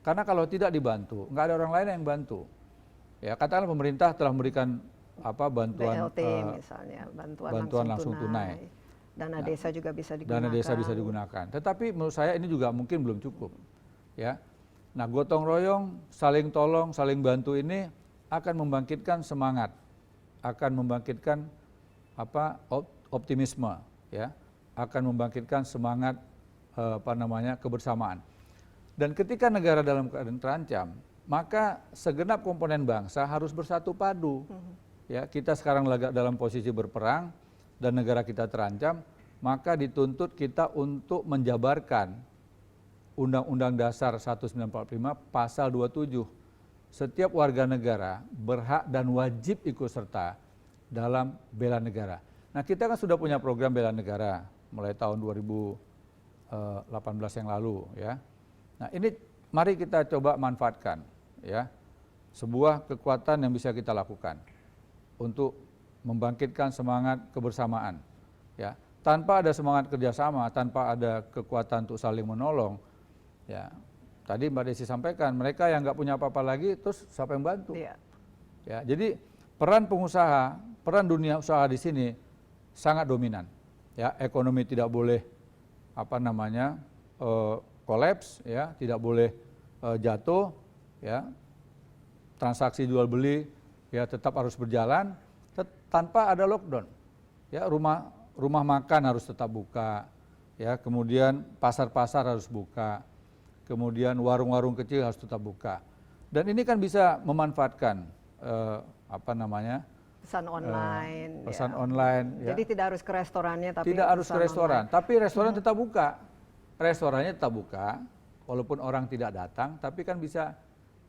Karena kalau tidak dibantu, nggak ada orang lain yang bantu. Ya, katakanlah pemerintah telah memberikan bantuan BLT misalnya, bantuan langsung tunai. Dana desa juga bisa digunakan. Dana desa bisa digunakan. Tetapi menurut saya ini juga mungkin belum cukup. Ya. Nah, gotong royong, saling tolong, saling bantu ini akan membangkitkan semangat, akan membangkitkan optimisme, ya, akan membangkitkan semangat kebersamaan. Dan ketika negara dalam keadaan terancam, maka segenap komponen bangsa harus bersatu padu. Ya, kita sekarang lagi dalam posisi berperang dan negara kita terancam, maka dituntut kita untuk menjabarkan Undang-Undang Dasar 1945 pasal 27. Setiap warga negara berhak dan wajib ikut serta dalam bela negara. Nah, kita kan sudah punya program bela negara mulai tahun 2018 yang lalu, ya. Nah, ini mari kita coba manfaatkan, ya, sebuah kekuatan yang bisa kita lakukan untuk membangkitkan semangat kebersamaan, ya. Tanpa ada semangat kerjasama, tanpa ada kekuatan untuk saling menolong, ya. Tadi Mbak Desi sampaikan, mereka yang nggak punya apa-apa lagi, terus siapa yang bantu? Iya. Ya, jadi peran pengusaha, peran dunia usaha di sini sangat dominan. Ya, ekonomi tidak boleh kolaps, ya, tidak boleh jatuh, ya. Transaksi jual beli, ya, tetap harus berjalan tanpa ada lockdown. Ya, rumah makan harus tetap buka, ya, kemudian pasar-pasar harus buka, kemudian warung-warung kecil harus tetap buka. Dan ini kan bisa memanfaatkan pesan online. Pesan online. Ya. Jadi tidak harus ke restorannya, tapi tidak harus ke restoran, online. Tapi restoran tetap buka. Restorannya tetap buka, walaupun orang tidak datang, tapi kan bisa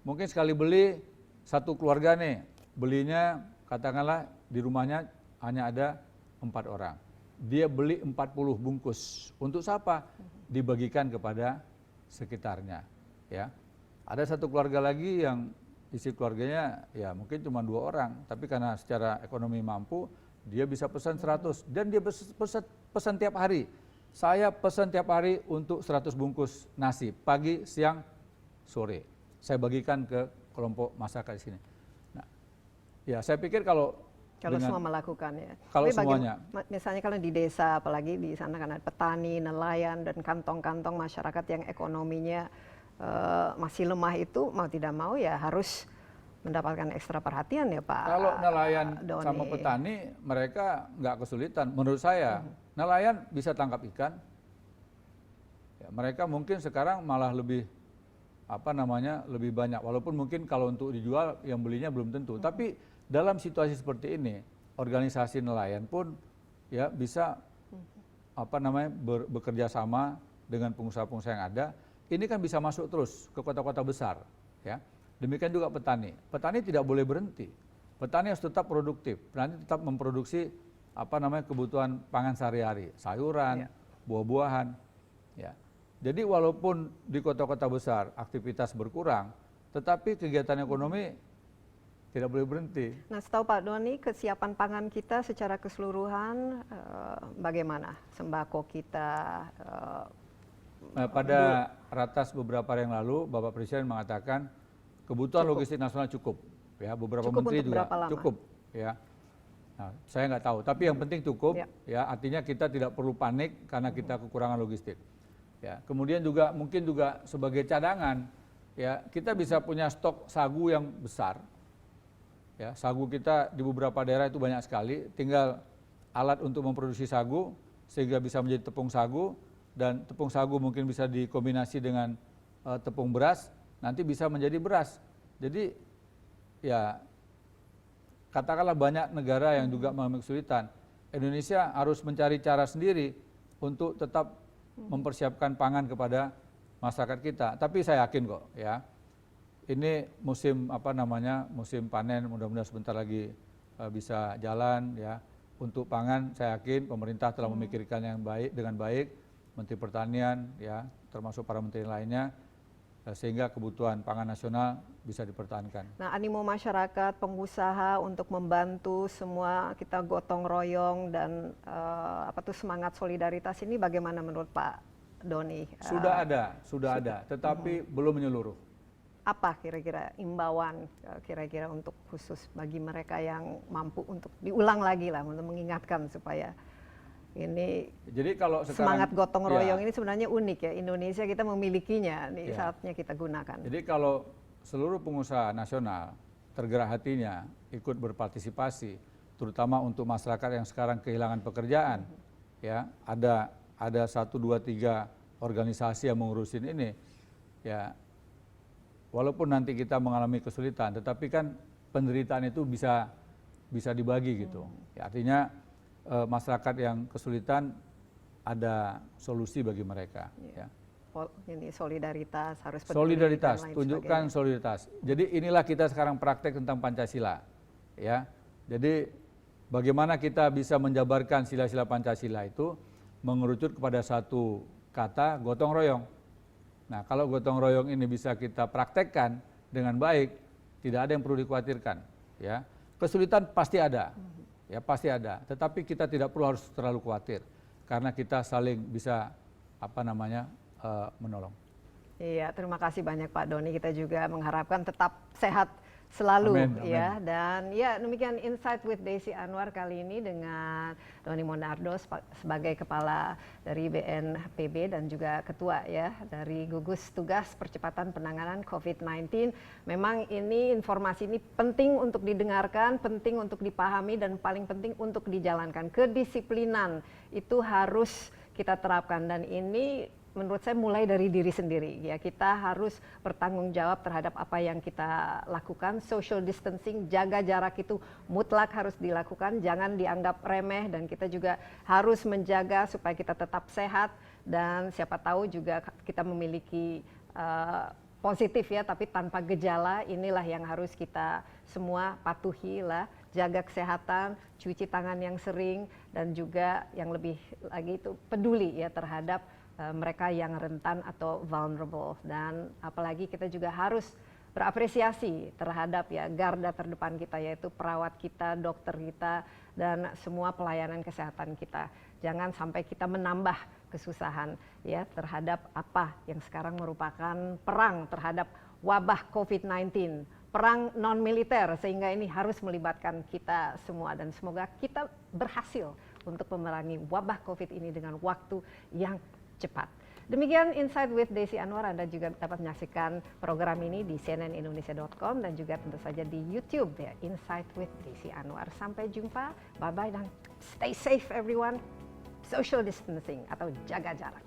mungkin sekali beli satu keluarga nih, belinya katakanlah di rumahnya hanya ada 4 orang. Dia beli 40 bungkus. Untuk siapa? Dibagikan kepada sekitarnya. Ya. Ada satu keluarga lagi yang isi keluarganya ya mungkin cuma 2 orang, tapi karena secara ekonomi mampu, dia bisa pesan 100 dan dia pesan tiap hari. Saya pesan tiap hari untuk 100 bungkus nasi, pagi, siang, sore. Saya bagikan ke kelompok masyarakat di sini. Nah, ya saya pikir kalau semua melakukan, ya. Kalau tapi semuanya. Misalnya kalau di desa, apalagi di sana kan ada petani, nelayan, dan kantong-kantong masyarakat yang ekonominya masih lemah itu, mau tidak mau ya harus mendapatkan ekstra perhatian ya Pak. Kalau nelayan Doni sama petani, mereka nggak kesulitan. Menurut saya, nelayan bisa tangkap ikan. Ya, mereka mungkin sekarang malah lebih lebih banyak. Walaupun mungkin kalau untuk dijual yang belinya belum tentu. Tapi dalam situasi seperti ini, organisasi nelayan pun ya bisa bekerja sama dengan pengusaha-pengusaha yang ada. Ini kan bisa masuk terus ke kota-kota besar, ya. Demikian juga petani. Petani tidak boleh berhenti. Petani harus tetap produktif. Petani tetap memproduksi kebutuhan pangan sehari-hari, sayuran, buah-buahan, ya. Jadi walaupun di kota-kota besar aktivitas berkurang, tetapi kegiatan ekonomi tidak boleh berhenti. Nah, setahu Pak Doni, kesiapan pangan kita secara keseluruhan bagaimana? Sembako kita? Pada ratas beberapa hari yang lalu, Bapak Presiden mengatakan kebutuhan logistik nasional cukup. Ya, beberapa Cukup menteri untuk juga berapa lama? cukup. Ya, nah, saya nggak tahu. Tapi yang penting cukup. Ya, artinya kita tidak perlu panik karena kita kekurangan logistik. Ya, kemudian juga mungkin juga sebagai cadangan, ya kita bisa punya stok sagu yang besar. Ya, sagu kita di beberapa daerah itu banyak sekali. Tinggal alat untuk memproduksi sagu sehingga bisa menjadi tepung sagu, dan tepung sagu mungkin bisa dikombinasi dengan tepung beras, nanti bisa menjadi beras. Jadi ya katakanlah banyak negara yang juga mengalami kesulitan. Indonesia harus mencari cara sendiri untuk tetap mempersiapkan pangan kepada masyarakat kita. Tapi saya yakin kok ya, ini musim musim panen, mudah-mudahan sebentar lagi bisa jalan ya. Untuk pangan saya yakin pemerintah telah memikirkan yang baik dengan baik, Menteri Pertanian ya, termasuk para menteri lainnya, sehingga kebutuhan pangan nasional bisa dipertahankan. Nah, animo masyarakat, pengusaha untuk membantu semua kita gotong royong dan semangat solidaritas ini bagaimana menurut Pak Doni? Sudah ada, tetapi belum menyeluruh. Apa kira-kira imbauan kira-kira untuk khusus bagi mereka yang mampu untuk diulang lagi lah, untuk mengingatkan supaya ini jadi kalau sekarang, semangat gotong royong ini sebenarnya unik ya, Indonesia kita memilikinya, ini saatnya kita gunakan. Jadi kalau seluruh pengusaha nasional tergerak hatinya ikut berpartisipasi, terutama untuk masyarakat yang sekarang kehilangan pekerjaan, ya ada 1, 2, 3 organisasi yang mengurusin ini, ya walaupun nanti kita mengalami kesulitan, tetapi kan penderitaan itu bisa dibagi gitu. Ya, artinya masyarakat yang kesulitan ada solusi bagi mereka. Ya. Ini solidaritas harus peduli, solidaritas, dan lain tunjukkan sebagainya. solidaritas. Jadi inilah kita sekarang praktek tentang Pancasila. Ya, jadi bagaimana kita bisa menjabarkan sila-sila Pancasila itu mengerucut kepada satu kata gotong royong. Nah, kalau gotong royong ini bisa kita praktekkan dengan baik, tidak ada yang perlu dikhawatirkan. Ya, kesulitan pasti ada. Ya pasti ada, tetapi kita tidak perlu harus terlalu khawatir karena kita saling bisa menolong. Iya, terima kasih banyak Pak Doni. Kita juga mengharapkan tetap sehat selalu. Amin, ya. amin. Dan ya demikian Insight with Desi Anwar kali ini dengan Doni Monardo sebagai kepala dari BNPB dan juga ketua ya dari gugus tugas percepatan penanganan COVID-19. Memang ini informasi ini penting untuk didengarkan, penting untuk dipahami, dan paling penting untuk dijalankan. Kedisiplinan itu harus kita terapkan, dan ini menurut saya mulai dari diri sendiri ya. Kita harus bertanggung jawab terhadap apa yang kita lakukan. Social distancing, jaga jarak itu mutlak harus dilakukan, jangan dianggap remeh, dan kita juga harus menjaga supaya kita tetap sehat, dan siapa tahu juga kita memiliki positif ya tapi tanpa gejala. Inilah yang harus kita semua patuhi lah, jaga kesehatan, cuci tangan yang sering, dan juga yang lebih lagi itu peduli ya terhadap mereka yang rentan atau vulnerable. Dan apalagi kita juga harus berapresiasi terhadap ya garda terdepan kita, yaitu perawat kita, dokter kita, dan semua pelayanan kesehatan kita. Jangan sampai kita menambah kesusahan ya terhadap apa yang sekarang merupakan perang terhadap wabah COVID-19, perang non militer, sehingga ini harus melibatkan kita semua, dan semoga kita berhasil untuk memerangi wabah COVID ini dengan waktu yang cepat. Demikian Insight with Desi Anwar. Anda juga dapat menyaksikan program ini di cnnindonesia.com dan juga tentu saja di YouTube ya, Insight with Desi Anwar. Sampai jumpa, bye-bye, dan stay safe everyone. Social distancing atau jaga jarak.